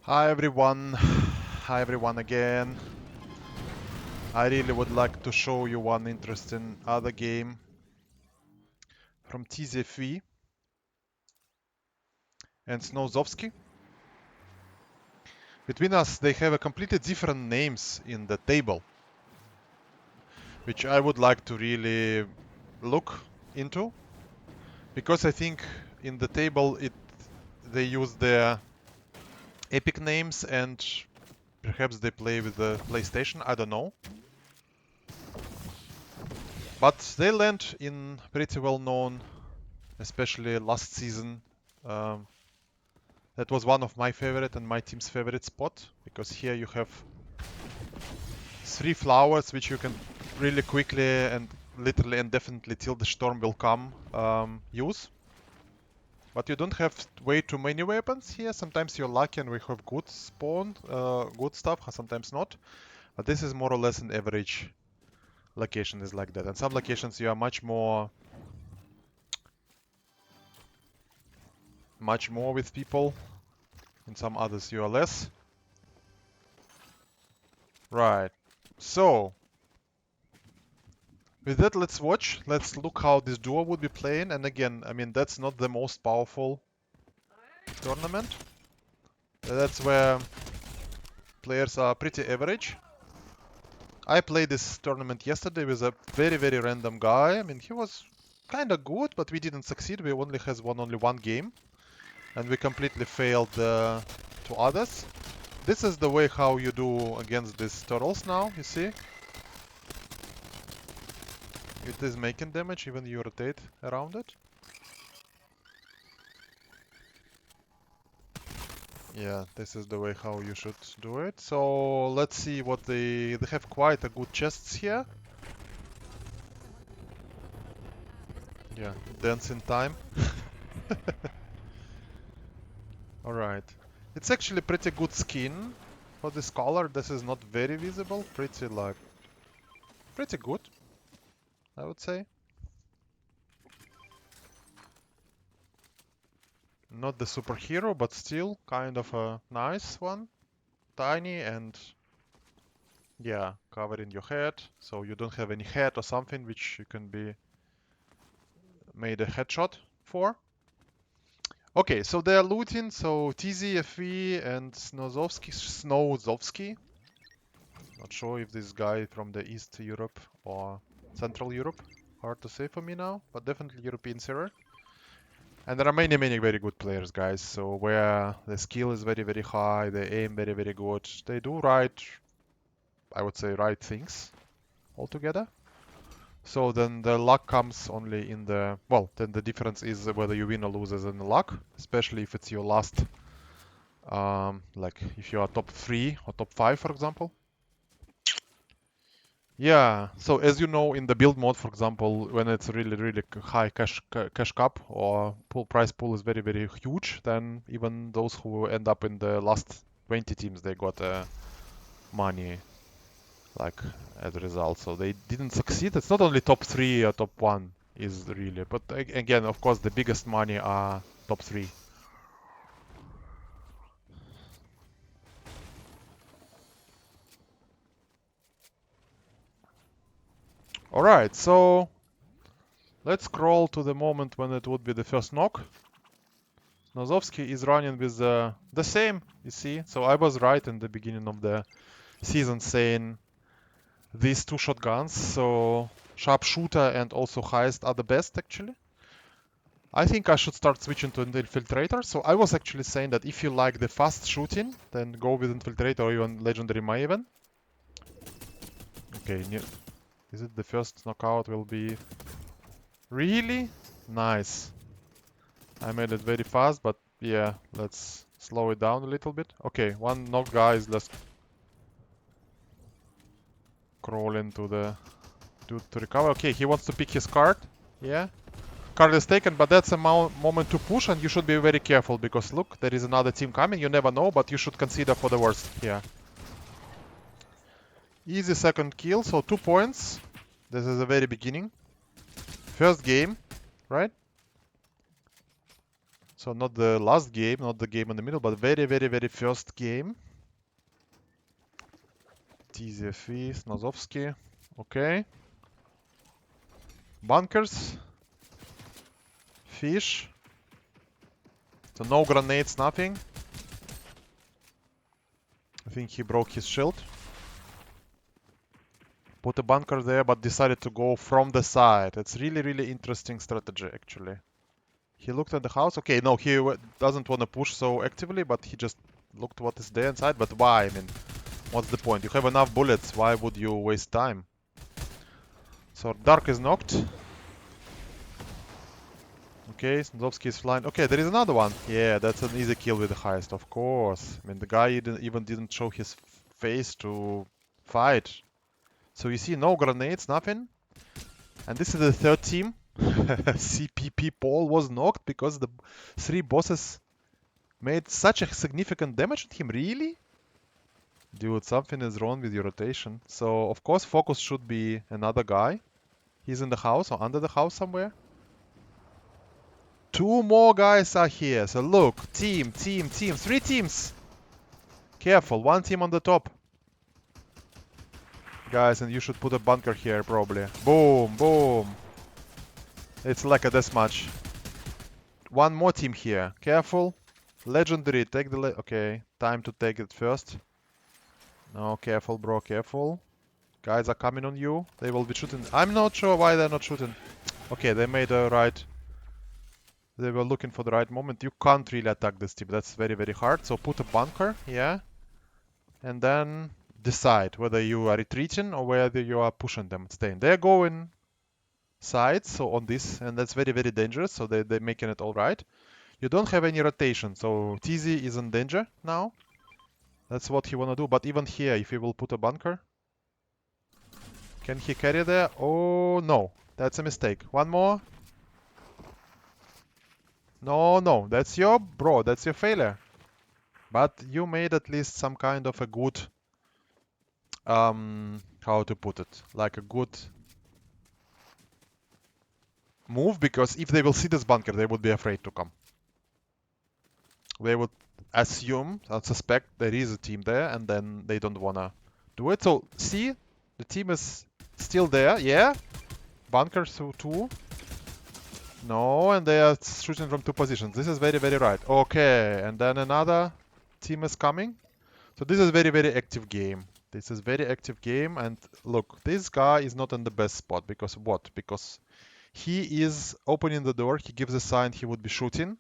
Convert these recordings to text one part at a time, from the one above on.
Hi everyone. Hi everyone again. I really would like to show you one interesting other game from Tizyfv and Snowzovskyy. Between us, they have a completely different names in the table, which I would like to really look into, because I think in the table they use their epic names and perhaps they play with the PlayStation, I don't know. But they land in pretty well known, especially last season. Um, that was one of my favorite and my team's favorite spot, because here you have 3 flowers which you can really quickly and literally and definitely till the storm will come use. But you don't have way too many weapons here. Sometimes you're lucky and we have good spawn, good stuff, sometimes not. But this is more or less an average location is like that. And some locations you are much more with people. In some others you are less. Right. So, with that, let's watch. Let's look how this duo would be playing. And again, I mean, that's not the most powerful tournament. That's where players are pretty average. I played this tournament yesterday with a very, very random guy. I mean, he was kind of good, but we didn't succeed. We only has only one game. And we completely failed to others. This is the way how you do against these turtles now, you see? It is making damage, even you rotate around it. Yeah, this is the way how you should do it. So let's see what they have quite a good chests here. Yeah, dance in time. Alright. It's actually pretty good skin for this color. This is not very visible. Pretty good, I would say. Not the superhero, but still kind of a nice one. Tiny and yeah, covering your head, so you don't have any head or something which you can be made a headshot for. Okay, so they are looting, so Tizyfv and Snowzovskyy. Not sure if this guy from the East Europe or Central Europe. Hard to say for me now, but definitely European server. And there are many, many very good players, guys. So where the skill is very, very high, the aim very, very good. They do right, I would say, right things altogether. So then the luck comes only in the, well, then the difference is whether you win or lose in the luck, especially if it's your last, like if you are top 3 or top 5, for example. Yeah, so as you know, in the build mode, for example, when it's really, really high cash cap or price pool is very, very huge, then even those who end up in the last 20 teams, they got money, like, as a result. So they didn't succeed. It's not only top 3 or top 1 is really, but again, of course, the biggest money are top 3. Alright, so let's scroll to the moment when it would be the first knock. Snowzovskyy is running with the same, you see. So I was right in the beginning of the season saying these 2 shotguns, so sharpshooter and also highest are the best actually. I think I should start switching to the infiltrator. So I was actually saying that if you like the fast shooting, then go with infiltrator or even legendary Maven. Okay, is it the first knockout will be really nice? I made it very fast, but yeah, let's slow it down a little bit. Okay, one knock guys, let's crawl into the dude to recover. Okay, he wants to pick his card. Yeah. Card is taken, but that's a moment to push and you should be very careful because look, there is another team coming. You never know, but you should consider for the worst here. Easy second kill, so 2 points. This is the very beginning. First game, right? So not the last game, not the game in the middle, but very, very, very first game. Tizyfv, Snowzovskyy. Okay. Bunkers. Fish. So no grenades, nothing. I think he broke his shield. Put a bunker there, but decided to go from the side. It's really, really interesting strategy, actually. He looked at the house. Okay, no, he doesn't want to push so actively, but he just looked what is there inside. But why? I mean, what's the point? You have enough bullets. Why would you waste time? So Dark is knocked. Okay, Snowzovskyy is flying. Okay, there is another one. Yeah, that's an easy kill with the highest, of course. I mean, the guy even didn't show his face to fight. So you see, no grenades, nothing. And this is the third team. CPP Paul was knocked because the 3 bosses made such a significant damage on him. Really? Dude, something is wrong with your rotation. So, of course, focus should be another guy. He's in the house or under the house somewhere. 2 more guys are here. So look, team, 3 teams. Careful, 1 team on the top. Guys, and you should put a bunker here, probably. Boom, boom. It's like a deathmatch. 1 more team here. Careful. Legendary, take the... okay, time to take it first. No, careful, bro, careful. Guys are coming on you. They will be shooting. I'm not sure why they're not shooting. Okay, they made a right... they were looking for the right moment. You can't really attack this team. That's very, very hard. So put a bunker, yeah. And then... decide whether you are retreating or whether you are pushing them, staying. They're going sides, so on this, and that's very, very dangerous, so they're making it all right. You don't have any rotation, so Tizy is in danger now. That's what he wanna do, but even here, if he will put a bunker, can he carry there? Oh, no, that's a mistake. 1 more. No, that's your, bro, that's your failure. But you made at least some kind of a good... how to put it, like a good move, because if they will see this bunker, they would be afraid to come. They would assume and suspect there is a team there, and then they don't wanna do it. So see, the team is still there, yeah. Bunkers 2. No, and they are shooting from 2 positions. This is very, very right. Okay, and then another team is coming. So this is very, very active game. This is very active game, and look, this guy is not in the best spot, because what? Because he is opening the door, he gives a sign he would be shooting.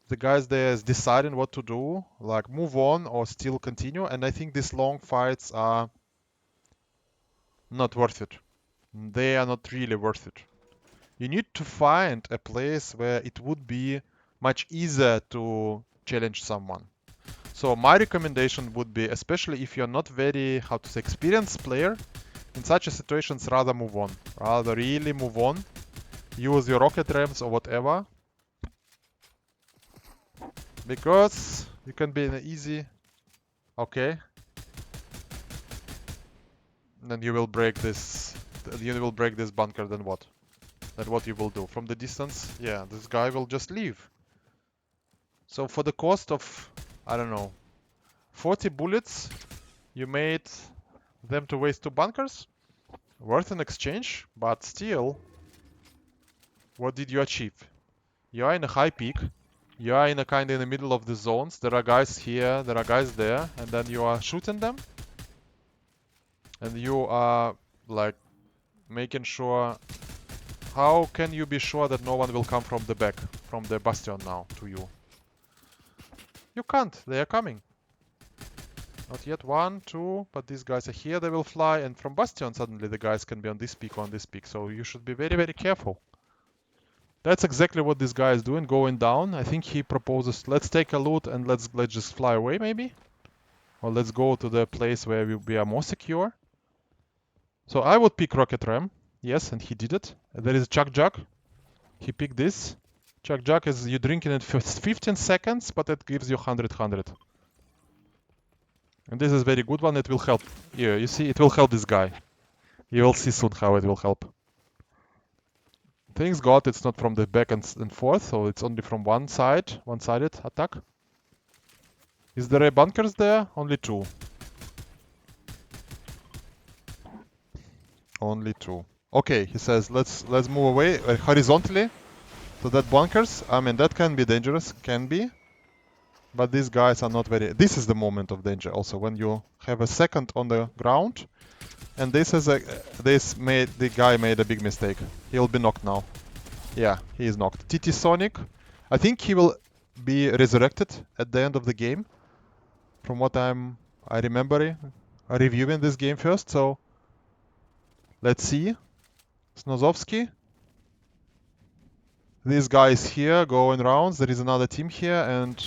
The guys there is deciding what to do, like move on or still continue, and I think these long fights are not worth it. They are not really worth it. You need to find a place where it would be much easier to challenge someone. So my recommendation would be, especially if you're not very, how to say, experienced player, in such a situations, rather move on. Rather really move on. Use your rocket ramps or whatever. Because you can be in an easy... okay. Then you will break this... you will break this bunker, then what? Then what you will do? From the distance, yeah, this guy will just leave. So for the cost of... I don't know, 40 bullets, you made them to waste 2 bunkers? Worth an exchange, but still, what did you achieve? You are in a high peak, you are in a kind of in the middle of the zones, there are guys here, there are guys there, and then you are shooting them, and you are like making sure... how can you be sure that no one will come from the back, from the bastion now to you? You can't, they are coming. Not yet, 1, 2, but these guys are here, they will fly, and from bastion suddenly the guys can be on this peak or on this peak, so you should be very, very careful. That's exactly what this guy is doing, going down. I think he proposes, let's take a loot and let's just fly away maybe. Or let's go to the place where we are more secure. So I would pick rocket ram, yes, and he did it. There is Chuck Jack, he picked this. Chuck Jack is, you drink in it for 15 seconds, but it gives you 100. And this is very good one, it will help. Yeah, you see, it will help this guy. You will see soon how it will help. Thanks God it's not from the back and forth, so it's only from one side, one-sided attack. Is there a bunkers there? Only two. Only two. Okay, he says let's move away horizontally to that bunkers. I mean that can be dangerous, can be. But these guys are not very... This is the moment of danger also, when you have a second on the ground. And this is the guy made a big mistake. He'll be knocked now. Yeah, he is knocked. TT Sonic, I think he will be resurrected at the end of the game. From what I remember reviewing this game first, so let's see. Snowzovskyy. This guy is here going rounds. There is another team here and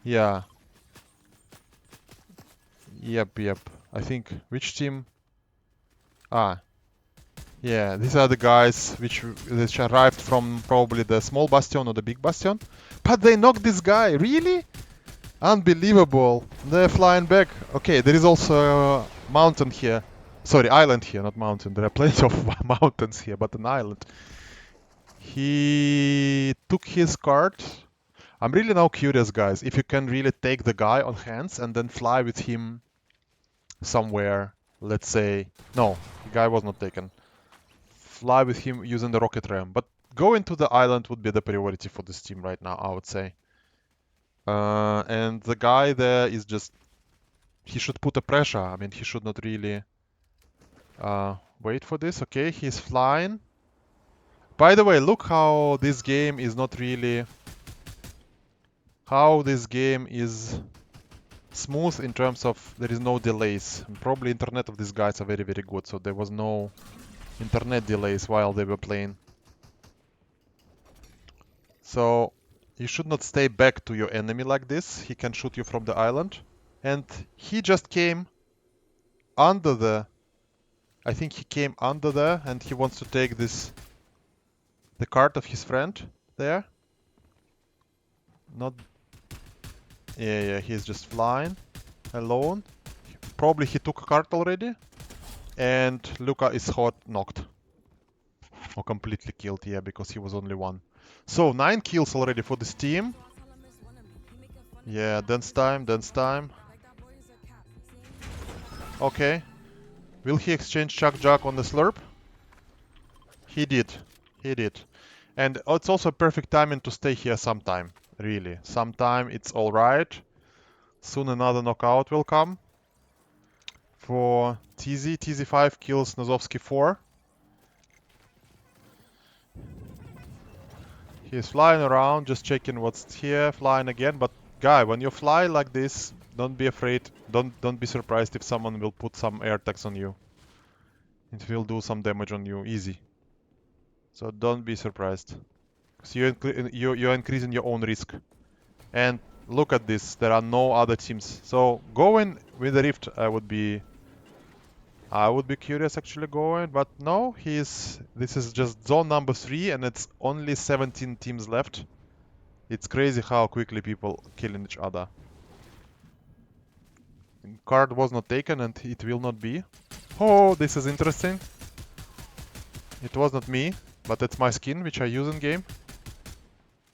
yeah. Yep. I think which team? Ah. Yeah, these are the guys which arrived from probably the small bastion or the big bastion. But they knocked this guy, really? Unbelievable. They're flying back. Okay, there is also a mountain here. Sorry, island here, not mountain. There are plenty of mountains here, but an island. He took his card. I'm really now curious, guys, if you can really take the guy on hands and then fly with him somewhere, let's say... No, the guy was not taken. Fly with him using the rocket ram. But going to the island would be the priority for this team right now, I would say. And the guy there is just... He should put a pressure. I mean, he should not really wait for this. Okay, he's flying. By the way, look how this game is not really... How this game is smooth in terms of there is no delays. And probably internet of these guys are very, very good. So there was no internet delays while they were playing. So you should not stay back to your enemy like this. He can shoot you from the island. And he just came under the... I think he came under there and he wants to take this... The card of his friend there. Not... Yeah, he's just flying alone. Probably he took a card already. And Luca is hot knocked. Or completely killed, yeah, because he was only one. So, 9 kills already for this team. Yeah, dance time. Okay. Will he exchange Chuck Jack on the slurp? He did. And it's also perfect timing to stay here sometime. Really. Sometime it's alright. Soon another knockout will come. For Tizyfv kills Snowzovskyy 4. He's flying around, just checking what's here, flying again. But guy, when you fly like this, don't be afraid. Don't be surprised if someone will put some air tags on you. It will do some damage on you, easy. So don't be surprised. So you're increasing your own risk. And look at this, there are no other teams. So going with the Rift, I would be curious actually going, but no, this is just zone number 3 and it's only 17 teams left. It's crazy how quickly people killing each other. Card was not taken and it will not be. Oh, this is interesting. It was not me, but it's my skin which I use in game.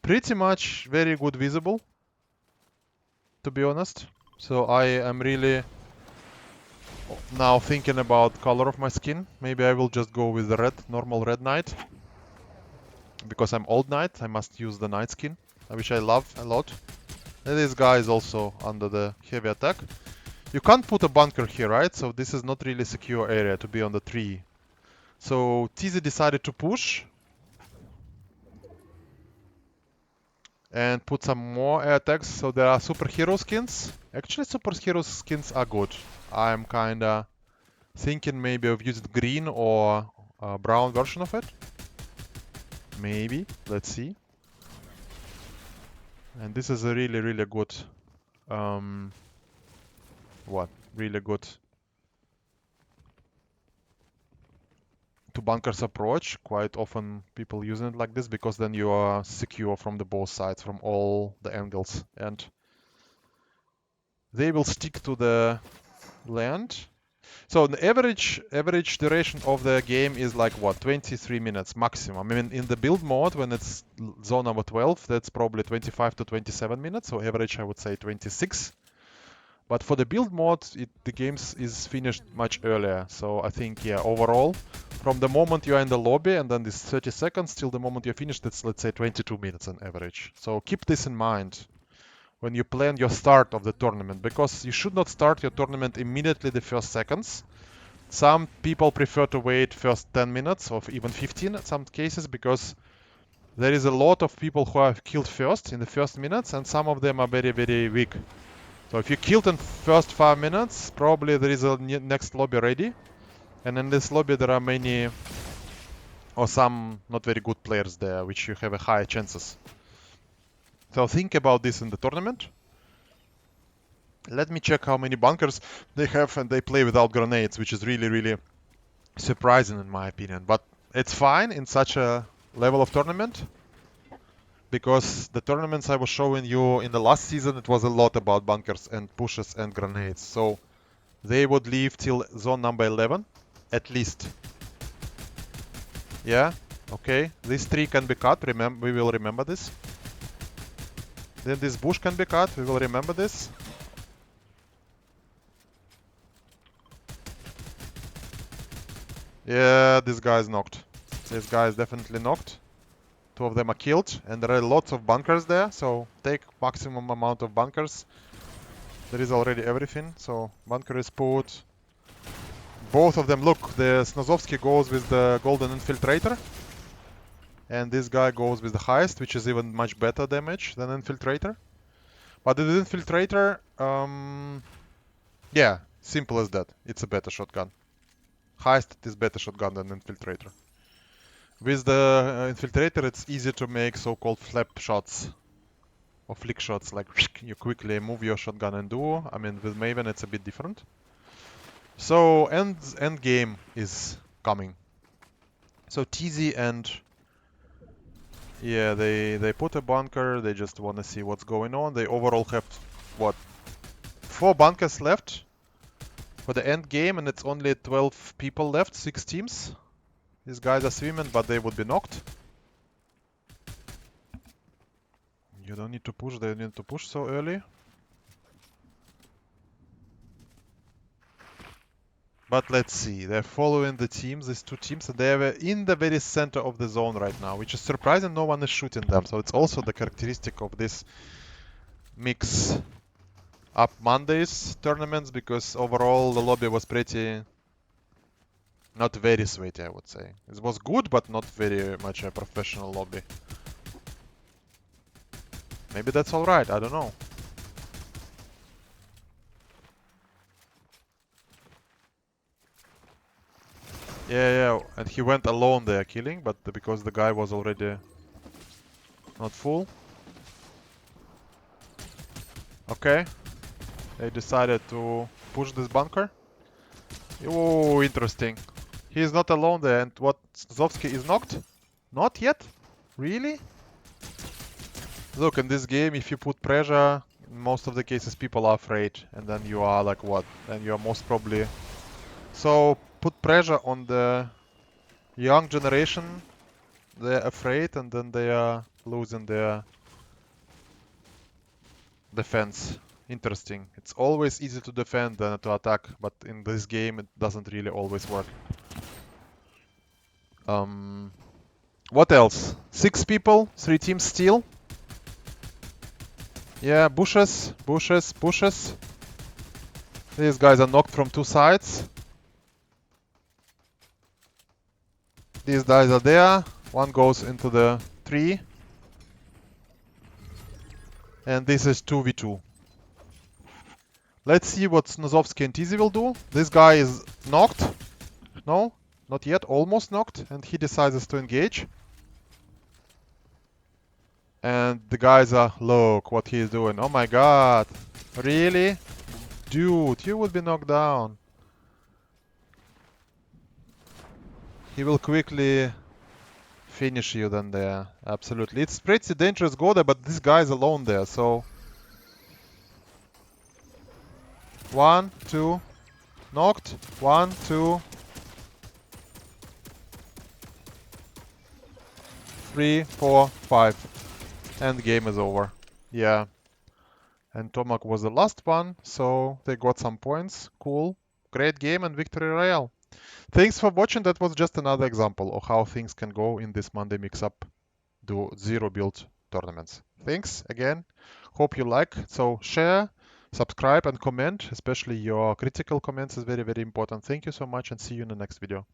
Pretty much very good visible, to be honest. So I am really now thinking about color of my skin. Maybe I will just go with the red, normal red knight. Because I'm old knight, I must use the knight skin, which I love a lot. And this guy is also under the heavy attack. You can't put a bunker here, right? So this is not really secure area to be on the tree. So Tizy decided to push. And put some more air tags. So there are superhero skins. Actually, superhero skins are good. I'm kinda thinking maybe of using green or a brown version of it. Maybe. Let's see. And this is a really, really good... Really good to bunkers approach. Quite often people using it like this because then you are secure from the both sides, from all the angles, and they will stick to the land. So the average duration of the game is like what, 23 minutes maximum. I mean, in the build mode, when it's zone number 12, that's probably 25 to 27 minutes. So average, I would say 26. But for the build mode, the game is finished much earlier. So I think, yeah, overall, from the moment you are in the lobby and then this 30 seconds till the moment you're finished, that's, let's say, 22 minutes on average. So keep this in mind when you plan your start of the tournament, because you should not start your tournament immediately the first seconds. Some people prefer to wait first 10 minutes or even 15 in some cases, because there is a lot of people who are killed first in the first minutes, and some of them are very, very weak. So if you killed in first 5 minutes, probably there is a next lobby ready. And in this lobby there are many or some not very good players there, which you have a higher chances. So think about this in the tournament. Let me check how many bunkers they have, and they play without grenades, which is really, really surprising in my opinion. But it's fine in such a level of tournament, because the tournaments I was showing you in the last season, it was a lot about bunkers and pushes and grenades. So they would leave till zone number 11, at least. Yeah, okay. This tree can be cut, we will remember this. Then this bush can be cut, we will remember this. Yeah, this guy is knocked. This guy is definitely knocked. 2 of them are killed, and there are lots of bunkers there, so take maximum amount of bunkers. There is already everything, so bunker is put. Both of them, look, the Snowzovskyy goes with the golden infiltrator, and this guy goes with the highest, which is even much better damage than infiltrator. But the infiltrator, yeah, simple as that. It's a better shotgun. Highest is better shotgun than infiltrator. With the infiltrator, it's easy to make so-called flap shots or flick shots, like you quickly move your shotgun and do. I mean, with Maven, it's a bit different. So end game is coming. So Tizyfv and yeah, they put a bunker. They just want to see what's going on. They overall have what, 4 bunkers left for the end game, and it's only 12 people left, 6 teams. These guys are swimming, but they would be knocked. You don't need to push, they need to push so early. But let's see, they're following the teams, these 2 teams, and they are in the very center of the zone right now, which is surprising, no one is shooting them. So it's also the characteristic of this mix up Mondays tournaments, because overall the lobby was pretty not very sweaty, I would say. It was good, but not very much a professional lobby. Maybe that's alright, I don't know. Yeah, and he went alone there killing, but because the guy was already not full. Okay. They decided to push this bunker. Oh, interesting. He is not alone there, and what, Snowzovskyy is knocked? Not yet? Really? Look, in this game, if you put pressure, in most of the cases people are afraid, and then you are like what? Then you are most probably... So, put pressure on the young generation, they're afraid, and then they are losing their defense. Interesting. It's always easier to defend than to attack, but in this game it doesn't really always work. What else? 6 people, 3 teams still. Yeah, bushes. These guys are knocked from 2 sides. These guys are there. One goes into the tree. And this is 2v2. Let's see what Snowzovskyy and Tizyfv will do. This guy is knocked. No, not yet. Almost knocked. And he decides to engage. And the guys are... Look what he's doing. Oh my god. Really? Dude, you will be knocked down. He will quickly finish you then there. Absolutely. It's pretty dangerous go there, but this guy is alone there, so... 1, 2... Knocked. 1, 2, 3, 4, 5. And game is over. Yeah. And Tomac was the last one, so they got some points. Cool. Great game and victory royale. Thanks for watching. That was just another example of how things can go in this Monday mix-up do zero build tournaments. Thanks again. Hope you like. So share, subscribe and comment, especially your critical comments is very, very important. Thank you so much and see you in the next video.